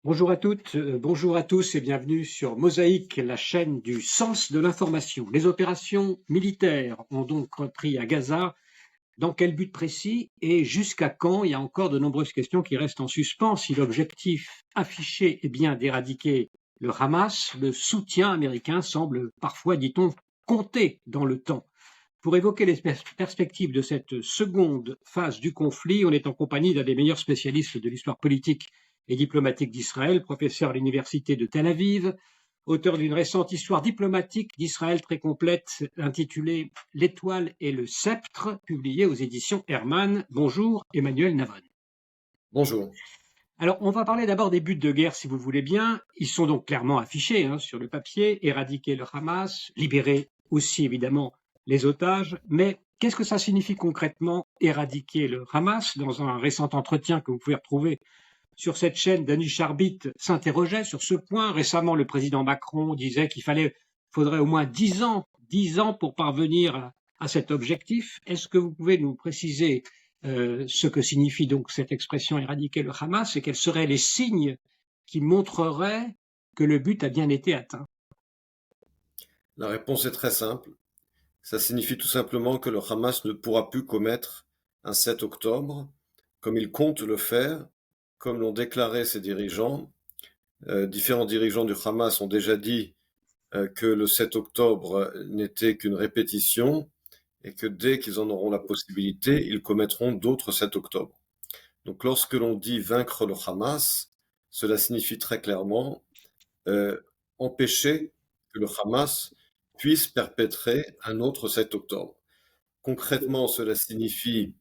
Bonjour à toutes, bonjour à tous et bienvenue sur Mosaïque, la chaîne du sens de l'information. Les opérations militaires ont donc repris à Gaza. Dans quel but précis et jusqu'à quand? Il y a encore de nombreuses questions qui restent en suspens. Si l'objectif affiché est bien d'éradiquer le Hamas, le soutien américain semble parfois, dit-on, compter dans le temps. Pour évoquer les perspectives de cette seconde phase du conflit, on est en compagnie d'un des meilleurs spécialistes de l'histoire politique et diplomatique d'Israël, professeur à l'université de Tel Aviv, auteur d'une récente histoire diplomatique d'Israël très complète intitulée L'étoile et le sceptre, publiée aux éditions Hermann. Bonjour Emmanuel Navon. Bonjour. Alors, on va parler d'abord des buts de guerre, si vous voulez bien. Ils sont donc clairement affichés sur le papier, éradiquer le Hamas, libérer aussi évidemment les otages. Mais qu'est-ce que ça signifie concrètement, éradiquer le Hamas? Dans un récent entretien que vous pouvez retrouver sur cette chaîne, Dany Charbit s'interrogeait sur ce point. Récemment, le président Macron disait qu'il faudrait au moins 10 ans pour parvenir à cet objectif. Est-ce que vous pouvez nous préciser ce que signifie donc cette expression éradiquer le Hamas et quels seraient les signes qui montreraient que le but a bien été atteint? La réponse est très simple. Ça signifie tout simplement que le Hamas ne pourra plus commettre un 7 octobre, comme il compte le faire, comme l'ont déclaré ses dirigeants. Différents dirigeants du Hamas ont déjà dit que le 7 octobre n'était qu'une répétition et que dès qu'ils en auront la possibilité, ils commettront d'autres 7 octobre. Donc lorsque l'on dit vaincre le Hamas, cela signifie très clairement empêcher que le Hamas puisse perpétrer un autre 7 octobre. Concrètement, cela signifie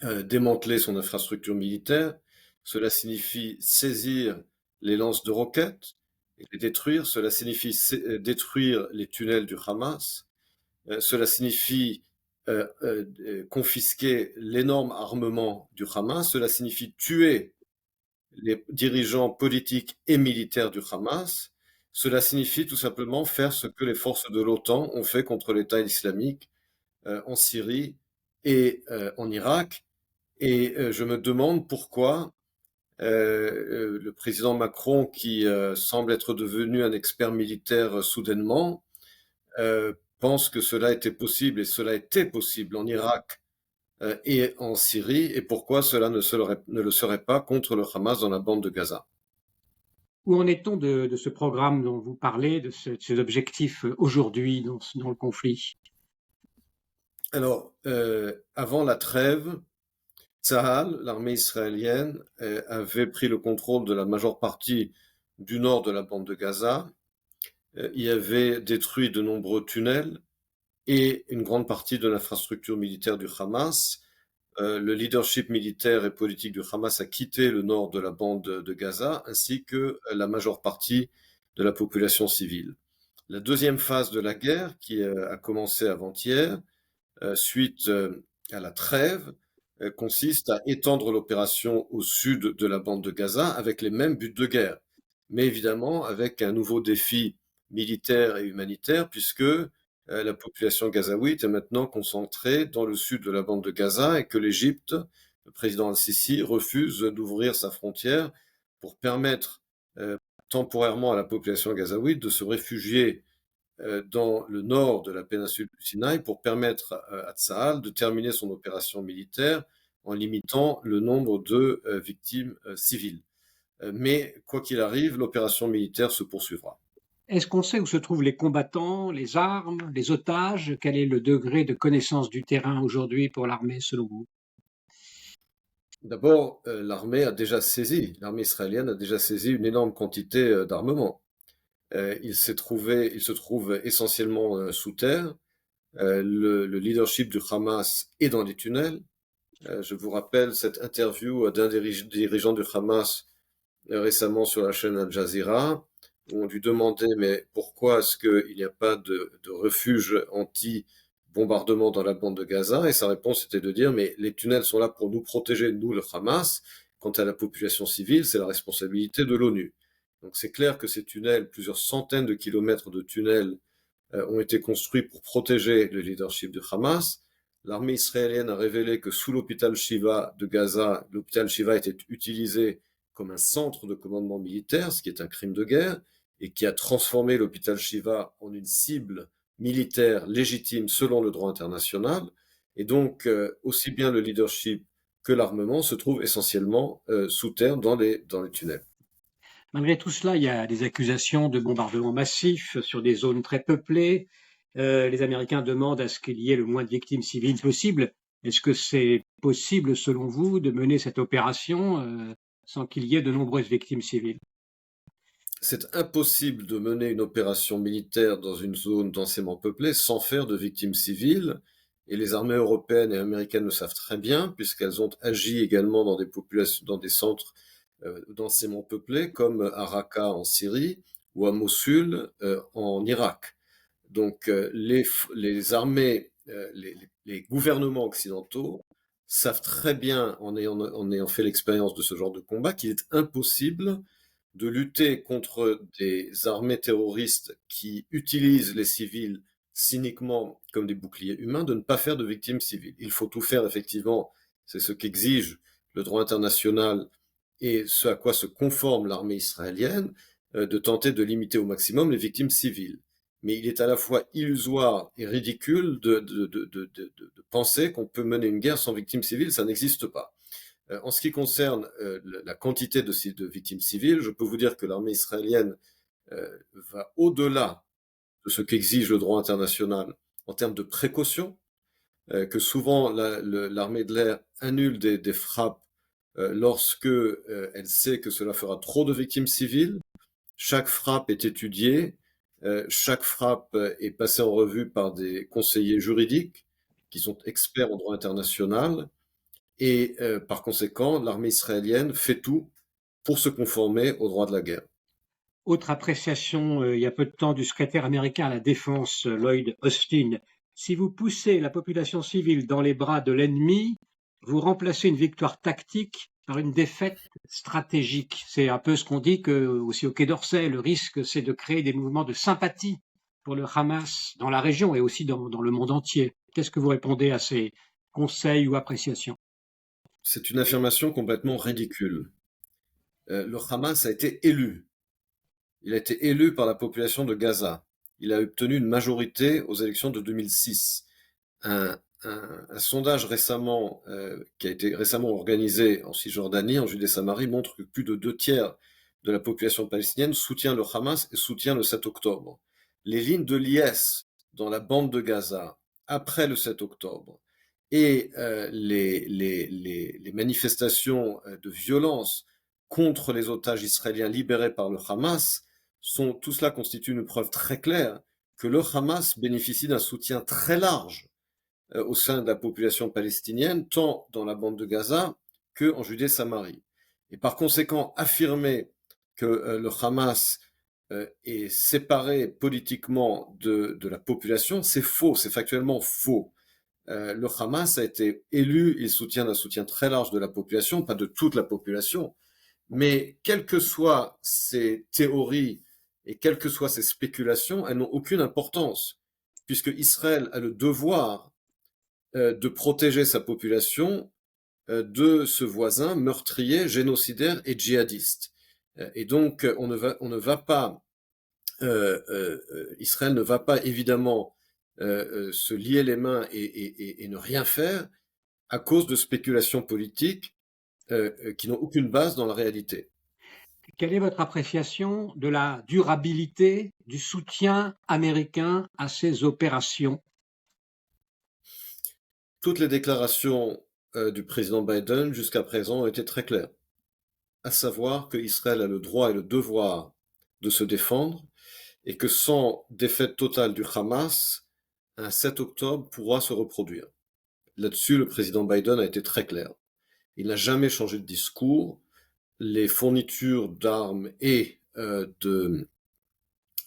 démanteler son infrastructure militaire, cela signifie saisir les lances de roquettes et les détruire, cela signifie détruire les tunnels du Hamas, cela signifie confisquer l'énorme armement du Hamas, cela signifie tuer les dirigeants politiques et militaires du Hamas. Cela signifie tout simplement faire ce que les forces de l'OTAN ont fait contre l'État islamique en Syrie et en Irak. Et je me demande pourquoi le président Macron, qui semble être devenu un expert militaire soudainement, pense que cela était possible, et cela était possible en Irak et en Syrie, et pourquoi cela ne le serait pas contre le Hamas dans la bande de Gaza. Où en est-on de ce programme dont vous parlez, de ces objectifs aujourd'hui dans le conflit? Alors, avant la trêve, Tsahal, l'armée israélienne, avait pris le contrôle de la majeure partie du nord de la bande de Gaza. Il avait détruit de nombreux tunnels et une grande partie de l'infrastructure militaire du Hamas. Le leadership militaire et politique du Hamas a quitté le nord de la bande de Gaza, ainsi que la majeure partie de la population civile. La deuxième phase de la guerre, qui a commencé avant-hier, suite à la trêve, consiste à étendre l'opération au sud de la bande de Gaza avec les mêmes buts de guerre, mais évidemment avec un nouveau défi militaire et humanitaire, puisque la population gazaouite est maintenant concentrée dans le sud de la bande de Gaza et que l'Égypte, le président Al-Sisi, refuse d'ouvrir sa frontière pour permettre temporairement à la population gazaouite de se réfugier dans le nord de la péninsule du Sinaï pour permettre à Tsahal de terminer son opération militaire en limitant le nombre de victimes civiles. Mais quoi qu'il arrive, l'opération militaire se poursuivra. Est-ce qu'on sait où se trouvent les combattants, les armes, les otages? Quel est le degré de connaissance du terrain aujourd'hui pour l'armée, selon vous? D'abord, l'armée israélienne a déjà saisi une énorme quantité d'armement. Il se trouve essentiellement sous terre. Le leadership du Hamas est dans les tunnels. Je vous rappelle cette interview d'un des dirigeants du Hamas récemment sur la chaîne Al Jazeera, où on lui demandait mais pourquoi est-ce qu'il n'y a pas de refuge anti-bombardement dans la bande de Gaza? Et sa réponse était de dire mais les tunnels sont là pour nous protéger, nous le Hamas. Quant à la population civile, c'est la responsabilité de l'ONU. Donc c'est clair que ces tunnels, plusieurs centaines de kilomètres de tunnels, ont été construits pour protéger le leadership du Hamas. L'armée israélienne a révélé que sous l'hôpital Shiva de Gaza, l'hôpital Shiva était utilisé comme un centre de commandement militaire, ce qui est un crime de guerre, et qui a transformé l'hôpital Shiva en une cible militaire légitime selon le droit international. Et donc, aussi bien le leadership que l'armement se trouvent essentiellement sous terre dans les tunnels. Malgré tout cela, il y a des accusations de bombardements massifs sur des zones très peuplées. Les Américains demandent à ce qu'il y ait le moins de victimes civiles possible. Est-ce que c'est possible, selon vous, de mener cette opération sans qu'il y ait de nombreuses victimes civiles? C'est impossible de mener une opération militaire dans une zone densément peuplée sans faire de victimes civiles, et les armées européennes et américaines le savent très bien, puisqu'elles ont agi également dans des populations, dans des centres densément peuplés, comme à Raqqa en Syrie ou à Mossoul en Irak. Donc les armées, les gouvernements occidentaux savent très bien, en ayant fait l'expérience de ce genre de combat, qu'il est impossible de lutter contre des armées terroristes qui utilisent les civils cyniquement comme des boucliers humains, de ne pas faire de victimes civiles. Il faut tout faire, effectivement, c'est ce qu'exige le droit international et ce à quoi se conforme l'armée israélienne, de tenter de limiter au maximum les victimes civiles. Mais il est à la fois illusoire et ridicule de penser qu'on peut mener une guerre sans victimes civiles, ça n'existe pas. En ce qui concerne la quantité de victimes civiles, je peux vous dire que l'armée israélienne va au-delà de ce qu'exige le droit international en termes de précaution, que souvent l'armée de l'air annule des frappes lorsque elle sait que cela fera trop de victimes civiles. Chaque frappe est étudiée, chaque frappe est passée en revue par des conseillers juridiques qui sont experts en droit international. Et par conséquent, l'armée israélienne fait tout pour se conformer au droit de la guerre. Autre appréciation, il y a peu de temps, du secrétaire américain à la Défense, Lloyd Austin. Si vous poussez la population civile dans les bras de l'ennemi, vous remplacez une victoire tactique par une défaite stratégique. C'est un peu ce qu'on dit que, aussi au Quai d'Orsay, le risque, c'est de créer des mouvements de sympathie pour le Hamas dans la région et aussi dans le monde entier. Qu'est-ce que vous répondez à ces conseils ou appréciations? C'est une affirmation complètement ridicule. Le Hamas a été élu. Il a été élu par la population de Gaza. Il a obtenu une majorité aux élections de 2006. Un sondage récemment, qui a été récemment organisé en Cisjordanie, en Judée-Samarie, montre que plus de 2 tiers de la population palestinienne soutient le Hamas et soutient le 7 octobre. Les lignes de l'IS dans la bande de Gaza, après le 7 octobre, et les manifestations de violence contre les otages israéliens libérés par le Hamas, tout cela constitue une preuve très claire que le Hamas bénéficie d'un soutien très large au sein de la population palestinienne, tant dans la bande de Gaza qu'en Judée-Samarie. Et par conséquent, affirmer que le Hamas est séparé politiquement de la population, c'est faux, c'est factuellement faux. Le Hamas a été élu, il soutient un soutien très large de la population, pas de toute la population, mais quelles que soient ces théories et quelles que soient ces spéculations, elles n'ont aucune importance, puisque Israël a le devoir de protéger sa population de ce voisin meurtrier, génocidaire et djihadiste. Et donc, on ne va pas, Israël ne va pas évidemment se lier les mains et ne rien faire à cause de spéculations politiques qui n'ont aucune base dans la réalité. Quelle est votre appréciation de la durabilité du soutien américain à ces opérations? Toutes les déclarations du président Biden jusqu'à présent ont été très claires, à savoir que Israël a le droit et le devoir de se défendre et que sans défaite totale du Hamas, un 7 octobre pourra se reproduire. Là-dessus, le président Biden a été très clair. Il n'a jamais changé de discours. Les fournitures d'armes et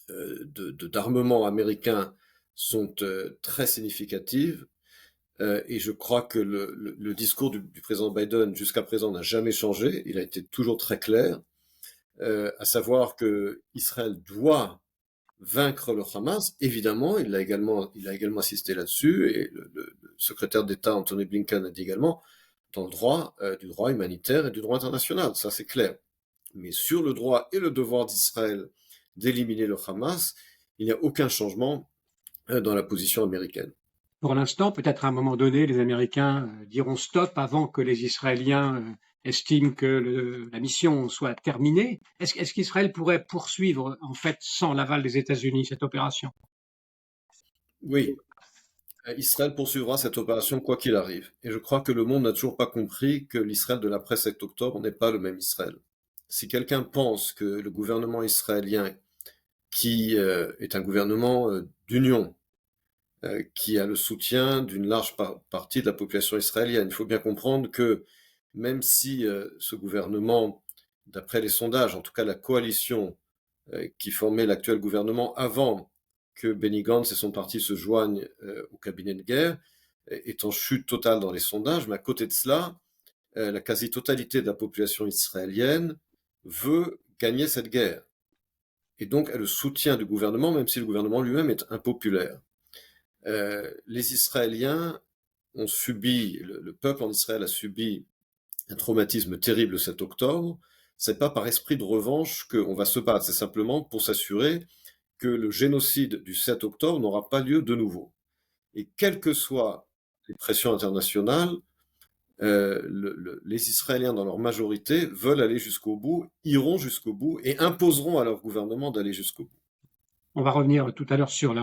d'armement américains sont très significatives. Et je crois que le discours du président Biden jusqu'à présent n'a jamais changé. Il a été toujours très clair, à savoir que Israël doit vaincre le Hamas. Évidemment, il a également insisté là-dessus, et le secrétaire d'État Anthony Blinken a dit également dans le droit, du droit humanitaire et du droit international. Ça, c'est clair. Mais sur le droit et le devoir d'Israël d'éliminer le Hamas, il n'y a aucun changement dans la position américaine. Pour l'instant, peut-être à un moment donné, les Américains diront stop avant que les Israéliens estiment que la mission soit terminée. Est-ce qu'Israël pourrait poursuivre, en fait, sans l'aval des États-Unis, cette opération? Oui, Israël poursuivra cette opération quoi qu'il arrive. Et je crois que le monde n'a toujours pas compris que l'Israël de l'après 7 octobre n'est pas le même Israël. Si quelqu'un pense que le gouvernement israélien, qui est un gouvernement d'union, qui a le soutien d'une large partie de la population israélienne, il faut bien comprendre que même si ce gouvernement, d'après les sondages, en tout cas la coalition qui formait l'actuel gouvernement avant que Benny Gantz et son parti se joignent au cabinet de guerre, est en chute totale dans les sondages, mais à côté de cela, la quasi-totalité de la population israélienne veut gagner cette guerre. Et donc elle le soutient du gouvernement, même si le gouvernement lui-même est impopulaire. Les Israéliens ont subi, le peuple en Israël a subi un traumatisme terrible le 7 octobre. C'est pas par esprit de revanche qu'on va se battre, c'est simplement pour s'assurer que le génocide du 7 octobre n'aura pas lieu de nouveau. Et quelles que soient les pressions internationales, les Israéliens, dans leur majorité, veulent aller jusqu'au bout, iront jusqu'au bout et imposeront à leur gouvernement d'aller jusqu'au bout. On va revenir tout à l'heure sur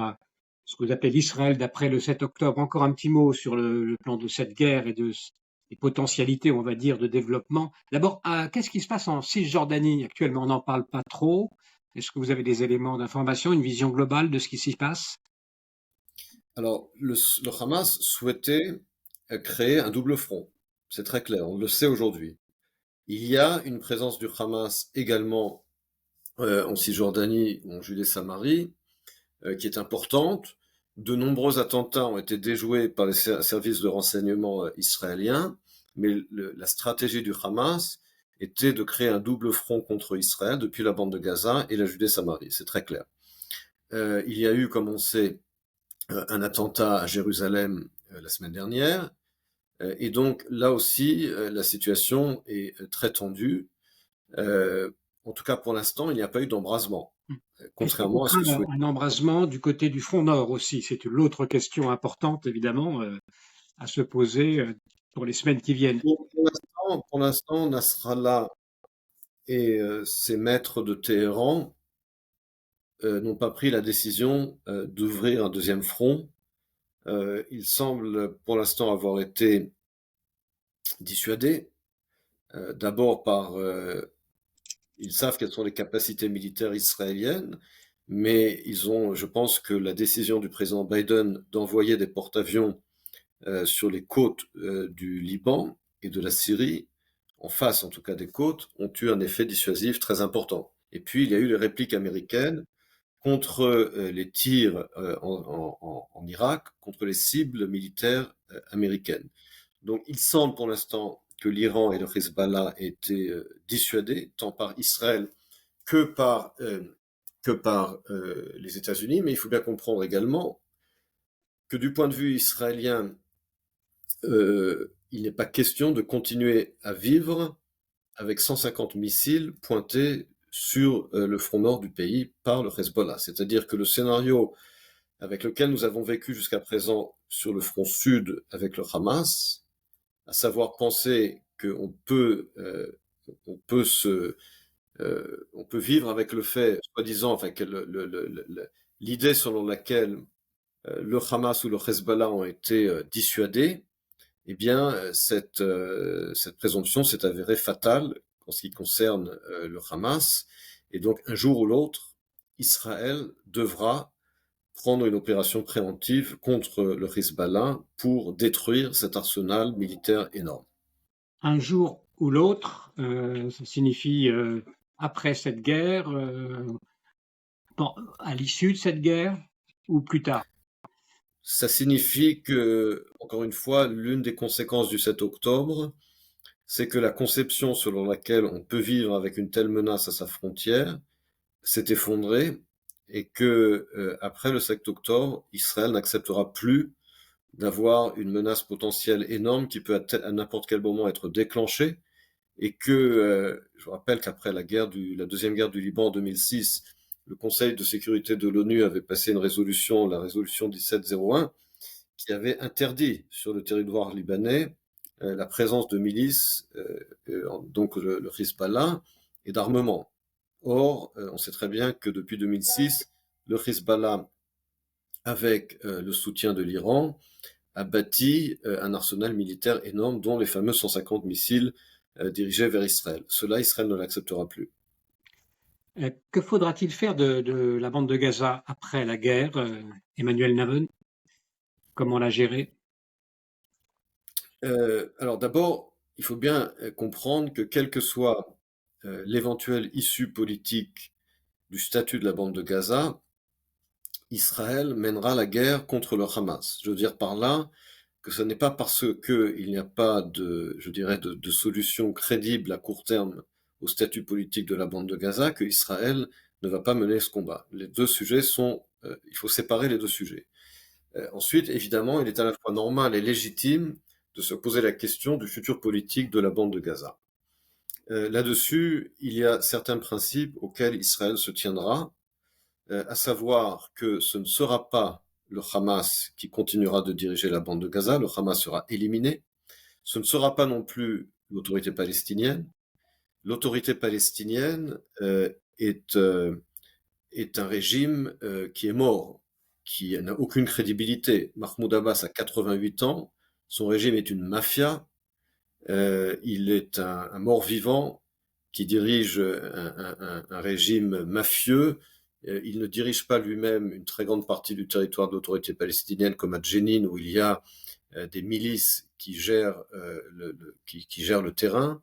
ce que vous appelez l'Israël d'après le 7 octobre. Encore un petit mot sur le plan de cette guerre et des potentialités, on va dire, de développement. D'abord, qu'est-ce qui se passe en Cisjordanie actuellement? On n'en parle pas trop. Est-ce que vous avez des éléments d'information, une vision globale de ce qui s'y passe? Alors, le Hamas souhaitait créer un double front. C'est très clair, on le sait aujourd'hui. Il y a une présence du Hamas également en Cisjordanie ou en Judée-Samarie, qui est importante. De nombreux attentats ont été déjoués par les services de renseignement israéliens, mais la stratégie du Hamas était de créer un double front contre Israël depuis la bande de Gaza et la Judée-Samarie, c'est très clair. Il y a eu, comme on sait, un attentat à Jérusalem la semaine dernière, et donc là aussi, la situation est très tendue. En tout cas, pour l'instant, il n'y a pas eu d'embrasement, Est-ce qu'on peut contrairement à ce que craindre souhaitait. un embrasement du côté du front nord aussi? C'est l'autre question importante, évidemment, à se poser pour les semaines qui viennent. Pour l'instant, Nasrallah et ses maîtres de Téhéran n'ont pas pris la décision d'ouvrir un deuxième front. Ils semblent pour l'instant avoir été dissuadés, d'abord par ils savent quelles sont les capacités militaires israéliennes, mais je pense que la décision du président Biden d'envoyer des porte-avions sur les côtes du Liban et de la Syrie, en face en tout cas des côtes, ont eu un effet dissuasif très important. Et puis il y a eu les répliques américaines contre les tirs en Irak, contre les cibles militaires américaines. Donc il semble pour l'instant que l'Iran et le Hezbollah aient été dissuadés, tant par Israël que par les États-Unis, mais il faut bien comprendre également que du point de vue israélien, il n'est pas question de continuer à vivre avec 150 missiles pointés sur le front nord du pays par le Hezbollah. C'est-à-dire que le scénario avec lequel nous avons vécu jusqu'à présent sur le front sud avec le Hamas, à savoir penser qu'on peut, on peut on peut vivre avec le fait, soi-disant, enfin, que l'idée selon laquelle le Hamas ou le Hezbollah ont été dissuadés, eh bien, cette présomption s'est avérée fatale en ce qui concerne le Hamas. Et donc, un jour ou l'autre, Israël devra prendre une opération préventive contre le Hezbollah pour détruire cet arsenal militaire énorme. Un jour ou l'autre, ça signifie après cette guerre, à l'issue de cette guerre ou plus tard. Ça signifie que, encore une fois, l'une des conséquences du 7 octobre, c'est que la conception selon laquelle on peut vivre avec une telle menace à sa frontière s'est effondrée et que, après le 7 octobre, Israël n'acceptera plus d'avoir une menace potentielle énorme qui peut à n'importe quel moment être déclenchée et que, je vous rappelle qu'après la deuxième guerre du Liban en 2006, le Conseil de sécurité de l'ONU avait passé une résolution, la résolution 1701, qui avait interdit sur le territoire libanais la présence de milices, donc le Hezbollah, et d'armement. Or, on sait très bien que depuis 2006, le Hezbollah, avec le soutien de l'Iran, a bâti un arsenal militaire énorme, dont les fameux 150 missiles dirigés vers Israël. Cela, Israël ne l'acceptera plus. Que faudra-t-il faire de la bande de Gaza après la guerre, Emmanuel Navon? Comment la gérer? Alors d'abord, il faut bien comprendre que quelle que soit l'éventuelle issue politique du statut de la bande de Gaza, Israël mènera la guerre contre le Hamas. Je veux dire par là que ce n'est pas parce qu'il n'y a pas je dirais, de solution crédible à court terme au statut politique de la bande de Gaza que Israël ne va pas mener ce combat. Les deux sujets il faut séparer les deux sujets. Ensuite, évidemment, il est à la fois normal et légitime de se poser la question du futur politique de la bande de Gaza. Là-dessus, il y a certains principes auxquels Israël se tiendra, à savoir que ce ne sera pas le Hamas qui continuera de diriger la bande de Gaza, le Hamas sera éliminé. Ce ne sera pas non plus l'autorité palestinienne. L'autorité palestinienne est un régime qui est mort, qui n'a aucune crédibilité. Mahmoud Abbas a 88 ans, son régime est une mafia, il est un mort-vivant qui dirige un régime mafieux. Il ne dirige pas lui-même une très grande partie du territoire de l'autorité palestinienne, comme à Jenin, où il y a des milices qui gèrent le terrain.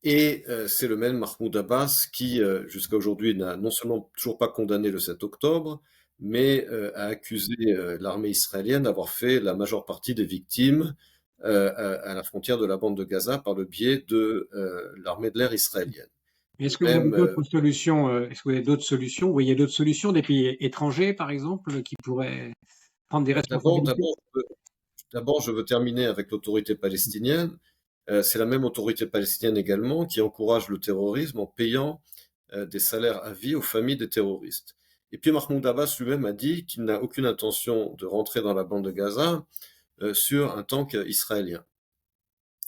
Et c'est le même Mahmoud Abbas qui, jusqu'à aujourd'hui, n'a non seulement toujours pas condamné le 7 octobre, mais a accusé l'armée israélienne d'avoir fait la majeure partie des victimes à la frontière de la bande de Gaza par le biais de l'armée de l'air israélienne. Est-ce que vous avez d'autres solutions? Est-ce que vous avez d'autres solutions? Vous voyez d'autres solutions, des pays étrangers, par exemple, qui pourraient prendre des responsabilités? D'abord, je veux terminer avec l'autorité palestinienne. C'est la même autorité palestinienne également qui encourage le terrorisme en payant des salaires à vie aux familles des terroristes. Et puis Mahmoud Abbas lui-même a dit qu'il n'a aucune intention de rentrer dans la bande de Gaza sur un tank israélien.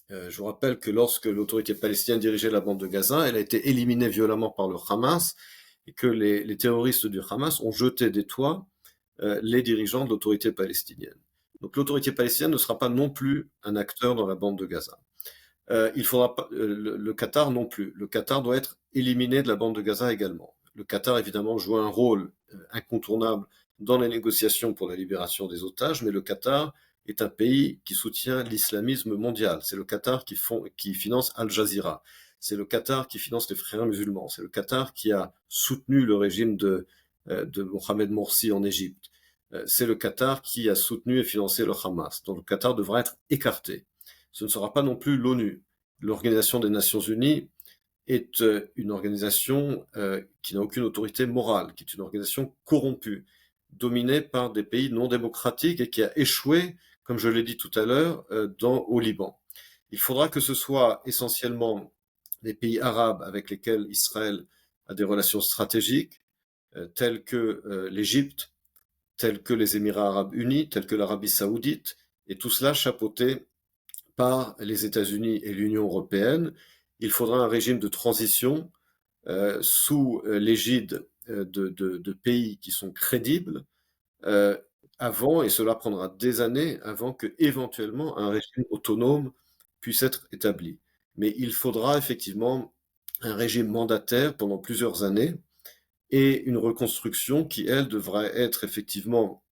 Je vous rappelle que lorsque l'autorité palestinienne dirigeait la bande de Gaza, elle a été éliminée violemment par le Hamas et que les terroristes du Hamas ont jeté des toits les dirigeants de l'autorité palestinienne. Donc l'autorité palestinienne ne sera pas non plus un acteur dans la bande de Gaza. Il faudra pas, le Qatar non plus. Le Qatar doit être éliminé de la bande de Gaza également. Le Qatar, évidemment, joue un rôle incontournable dans les négociations pour la libération des otages, mais le Qatar est un pays qui soutient l'islamisme mondial. C'est le Qatar qui finance Al Jazeera. C'est le Qatar qui finance les frères musulmans. C'est le Qatar qui a soutenu le régime de Mohamed Morsi en Égypte. C'est le Qatar qui a soutenu et financé le Hamas. Donc le Qatar devra être écarté. Ce ne sera pas non plus l'ONU. L'Organisation des Nations Unies est une organisation qui n'a aucune autorité morale, qui est une organisation corrompue, dominée par des pays non démocratiques et qui a échoué, comme je l'ai dit tout à l'heure, au Liban. Il faudra que ce soit essentiellement les pays arabes avec lesquels Israël a des relations stratégiques, tels que l'Égypte, tels que les Émirats arabes unis, tels que l'Arabie saoudite, et tout cela chapeauté par les États-Unis et l'Union européenne. Il faudra un régime de transition sous l'égide de pays qui sont crédibles avant, et cela prendra des années, avant que éventuellement un régime autonome puisse être établi. Mais il faudra effectivement un régime mandataire pendant plusieurs années et une reconstruction qui, elle, devra être effectivement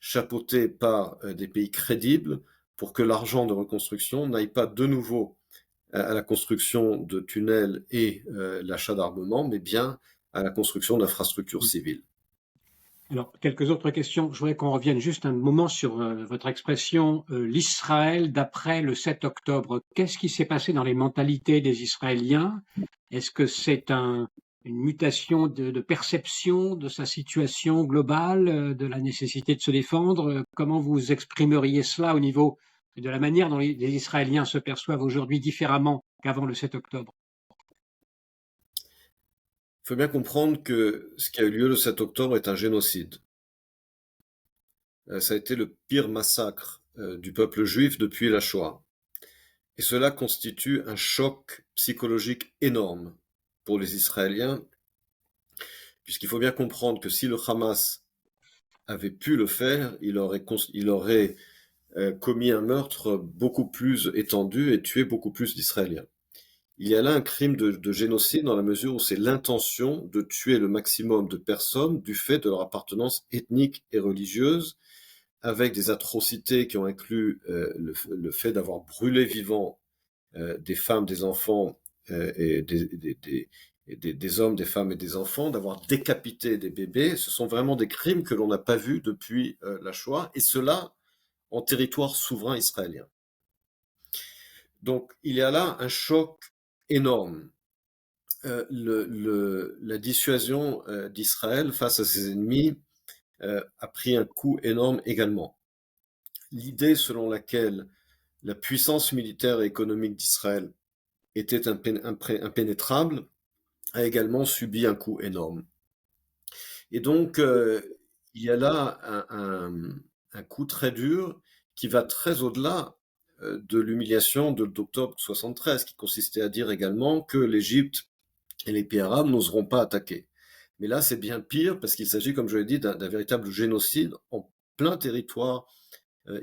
chapeautée par des pays crédibles pour que l'argent de reconstruction n'aille pas de nouveau à la construction de tunnels et l'achat d'armement, mais bien à la construction d'infrastructures civiles. Alors, quelques autres questions. Je voudrais qu'on revienne juste un moment sur votre expression l'Israël d'après le 7 octobre. Qu'est-ce qui s'est passé dans les mentalités des Israéliens? Est-ce que c'est une mutation de perception de sa situation globale, de la nécessité de se défendre? Comment vous exprimeriez cela au niveau de la manière dont les Israéliens se perçoivent aujourd'hui différemment qu'avant le 7 octobre. Il faut bien comprendre que ce qui a eu lieu le 7 octobre est un génocide. Ça a été le pire massacre du peuple juif depuis la Shoah. Et cela constitue un choc psychologique énorme pour les Israéliens, puisqu'il faut bien comprendre que si le Hamas avait pu le faire, il aurait commis un meurtre beaucoup plus étendu et tué beaucoup plus d'Israéliens. Il y a là un crime de génocide dans la mesure où c'est l'intention de tuer le maximum de personnes du fait de leur appartenance ethnique et religieuse, avec des atrocités qui ont inclus le fait d'avoir brûlé vivant des femmes, des enfants et des hommes, des femmes et des enfants, d'avoir décapité des bébés. Ce sont vraiment des crimes que l'on n'a pas vus depuis la Shoah, et cela en territoire souverain israélien. Donc il y a là un choc énorme. La dissuasion d'Israël face à ses ennemis a pris un coup énorme également. L'idée selon laquelle la puissance militaire et économique d'Israël était impénétrable a également subi un coup énorme. Et donc, il y a là un coup très dur qui va très au-delà de l'humiliation d'octobre 73, qui consistait à dire également que l'Égypte et les pays arabes n'oseront pas attaquer. Mais là, c'est bien pire parce qu'il s'agit, comme je l'ai dit, d'un véritable génocide en plein territoire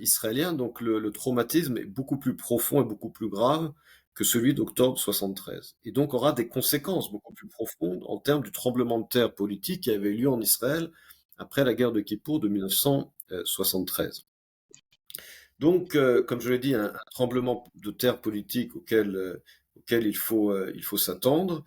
israélien. Donc le traumatisme est beaucoup plus profond et beaucoup plus grave que celui d'octobre 73. Et donc aura des conséquences beaucoup plus profondes en termes du tremblement de terre politique qui avait eu lieu en Israël après la guerre de Kippour de 1973. Donc, comme je l'ai dit, un tremblement de terre politique auquel il faut s'attendre.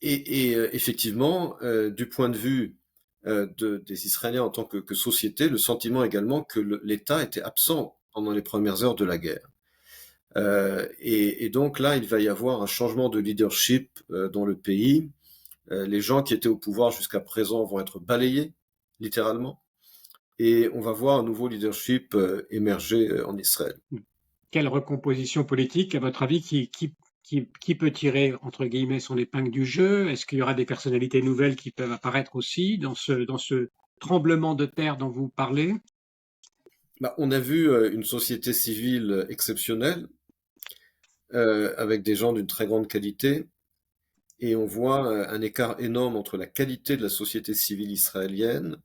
Et effectivement, du point de vue des Israéliens en tant que société, le sentiment également que l'État était absent pendant les premières heures de la guerre. Et donc là, il va y avoir un changement de leadership dans le pays. Les gens qui étaient au pouvoir jusqu'à présent vont être balayés, littéralement. Et on va voir un nouveau leadership émerger en Israël. Quelle recomposition politique, à votre avis, qui peut tirer, entre guillemets, son épingle du jeu? Est-ce qu'il y aura des personnalités nouvelles qui peuvent apparaître aussi dans ce tremblement de terre dont vous parlez? On a vu une société civile exceptionnelle, avec des gens d'une très grande qualité, et on voit un écart énorme entre la qualité de la société civile israélienne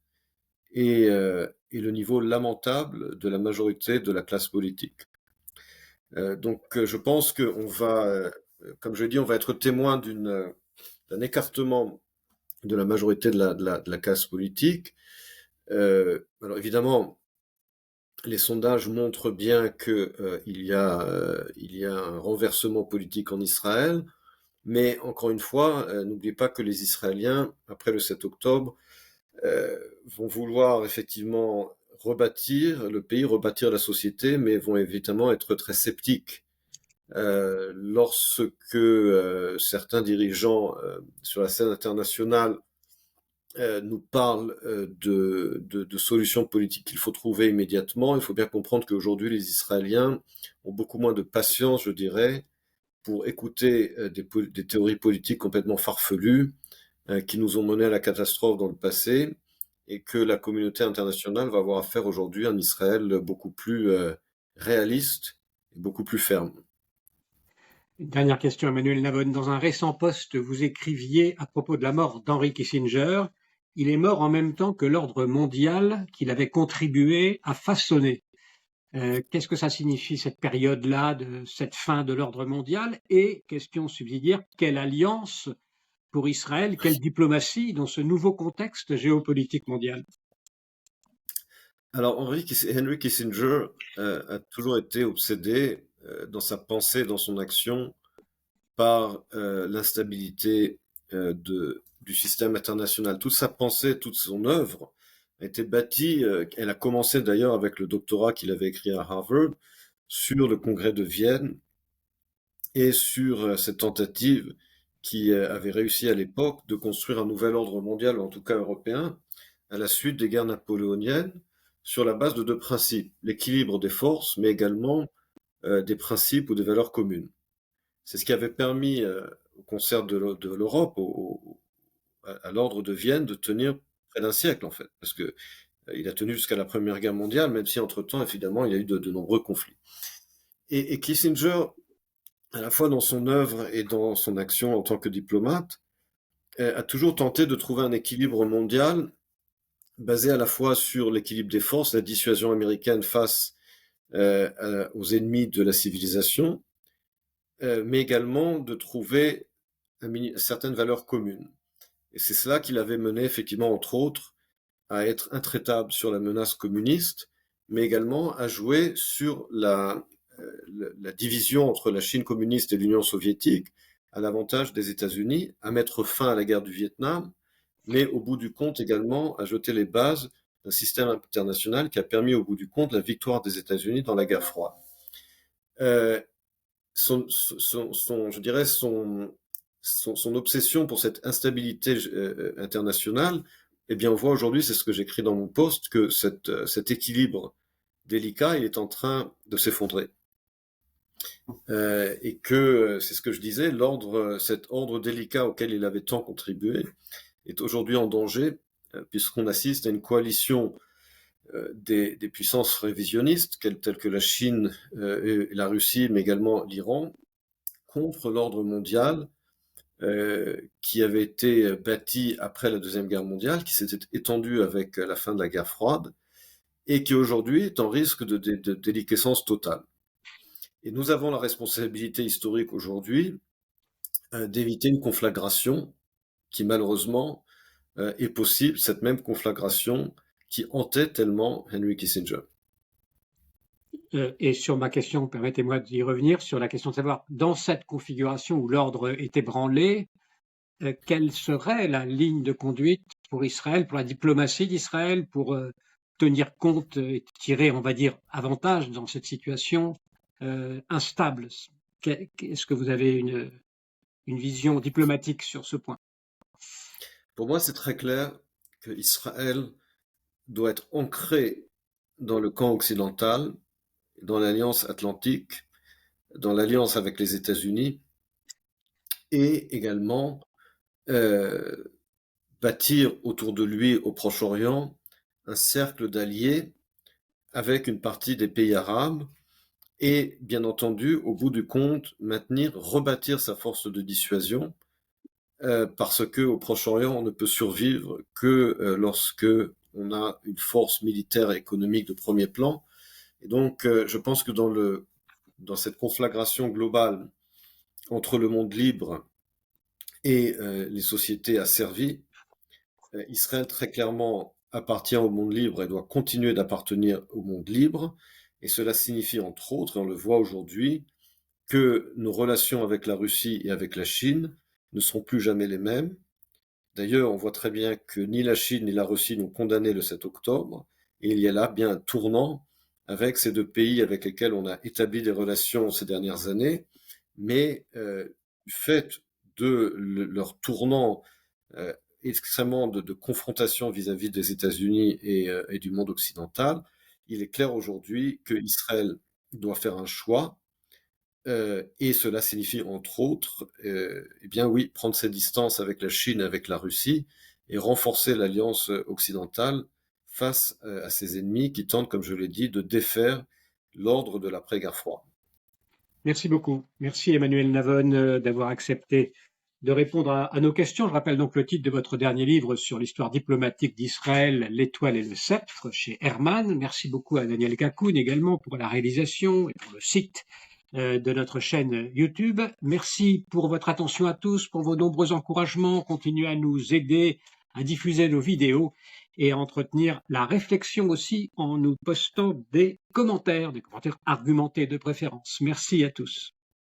et le niveau lamentable de la majorité de la classe politique. Donc je pense qu'on va, comme je l'ai dit, on va être témoin d'un écartement de la majorité de la classe politique. Alors évidemment, les sondages montrent bien qu'il y a un renversement politique en Israël, mais encore une fois, n'oubliez pas que les Israéliens, après le 7 octobre, vont vouloir effectivement rebâtir le pays, rebâtir la société, mais vont évidemment être très sceptiques lorsque certains dirigeants sur la scène internationale nous parlent de solutions politiques qu'il faut trouver immédiatement. Il faut bien comprendre qu'aujourd'hui, les Israéliens ont beaucoup moins de patience, je dirais, pour écouter des théories politiques complètement farfelues qui nous ont mené à la catastrophe dans le passé, et que la communauté internationale va avoir à faire aujourd'hui un Israël beaucoup plus réaliste et beaucoup plus ferme. Une dernière question, Emmanuel Navon. Dans un récent post, vous écriviez à propos de la mort d'Henry Kissinger: il est mort en même temps que l'ordre mondial qu'il avait contribué à façonner. Qu'est-ce que ça signifie, cette période-là, de cette fin de l'ordre mondial? Et, question subsidiaire, quelle alliance pour Israël, quelle diplomatie dans ce nouveau contexte géopolitique mondial? Alors Henry Kissinger a toujours été obsédé dans sa pensée, dans son action, par l'instabilité du système international. Toute sa pensée, toute son œuvre a été bâtie, elle a commencé d'ailleurs avec le doctorat qu'il avait écrit à Harvard, sur le congrès de Vienne et sur cette tentative qui avait réussi à l'époque de construire un nouvel ordre mondial, ou en tout cas européen, à la suite des guerres napoléoniennes, sur la base de deux principes: l'équilibre des forces, mais également des principes ou des valeurs communes. C'est ce qui avait permis au concert de l'Europe, à l'ordre de Vienne, de tenir près d'un siècle, en fait, parce que il a tenu jusqu'à la Première Guerre mondiale, même si entre-temps, évidemment, il y a eu de nombreux conflits. Et Kissinger, à la fois dans son œuvre et dans son action en tant que diplomate, a toujours tenté de trouver un équilibre mondial basé à la fois sur l'équilibre des forces, la dissuasion américaine face aux ennemis de la civilisation, mais également de trouver certaines valeurs communes. Et c'est cela qui l'avait mené, effectivement, entre autres, à être intraitable sur la menace communiste, mais également à jouer sur la division entre la Chine communiste et l'Union soviétique, à l'avantage des États-Unis, à mettre fin à la guerre du Vietnam, mais au bout du compte également à jeter les bases d'un système international qui a permis au bout du compte la victoire des États-Unis dans la guerre froide. Je dirais son obsession pour cette instabilité internationale, eh bien on voit aujourd'hui, c'est ce que j'écris dans mon post, que cet équilibre délicat, il est en train de s'effondrer. Et que, c'est ce que je disais, cet ordre délicat auquel il avait tant contribué est aujourd'hui en danger, puisqu'on assiste à une coalition des puissances révisionnistes, telles que la Chine et la Russie, mais également l'Iran, contre l'ordre mondial qui avait été bâti après la Deuxième Guerre mondiale, qui s'était étendu avec la fin de la guerre froide, et qui aujourd'hui est en risque de déliquescence totale. Et nous avons la responsabilité historique aujourd'hui d'éviter une conflagration qui malheureusement est possible, cette même conflagration qui hantait tellement Henry Kissinger. Et sur ma question, permettez-moi d'y revenir, sur la question de savoir, dans cette configuration où l'ordre est ébranlé, quelle serait la ligne de conduite pour Israël, pour la diplomatie d'Israël, pour tenir compte et tirer, on va dire, avantage dans cette situation instable? Est-ce que vous avez une vision diplomatique sur ce point? Pour moi, c'est très clair que Israël doit être ancré dans le camp occidental, dans l'Alliance atlantique, dans l'alliance avec les États-Unis, et également bâtir autour de lui au Proche-Orient un cercle d'alliés avec une partie des pays arabes et, bien entendu, au bout du compte, rebâtir sa force de dissuasion parce que au Proche-Orient, on ne peut survivre que lorsque on a une force militaire et économique de premier plan. Et donc, je pense que dans cette conflagration globale entre le monde libre et les sociétés asservies, Israël très clairement appartient au monde libre et doit continuer d'appartenir au monde libre. Et cela signifie entre autres, et on le voit aujourd'hui, que nos relations avec la Russie et avec la Chine ne seront plus jamais les mêmes. D'ailleurs, on voit très bien que ni la Chine ni la Russie n'ont condamné le 7 octobre, et il y a là bien un tournant avec ces deux pays avec lesquels on a établi des relations ces dernières années, mais du fait de leur tournant extrêmement de confrontation vis-à-vis des États-Unis et du monde occidental, il est clair aujourd'hui que Israël doit faire un choix, et cela signifie entre autres, eh bien oui, prendre ses distances avec la Chine, avec la Russie, et renforcer l'alliance occidentale face à ses ennemis qui tentent, comme je l'ai dit, de défaire l'ordre de l'après-guerre froide. Merci beaucoup. Merci Emmanuel Navon d'avoir accepté de répondre à nos questions. Je rappelle donc le titre de votre dernier livre sur l'histoire diplomatique d'Israël, L'étoile et le sceptre, chez Hermann. Merci beaucoup à Daniel Kakoun également pour la réalisation et pour le site de notre chaîne YouTube. Merci pour votre attention à tous, pour vos nombreux encouragements. Continuez à nous aider à diffuser nos vidéos et à entretenir la réflexion aussi en nous postant des commentaires argumentés de préférence. Merci à tous.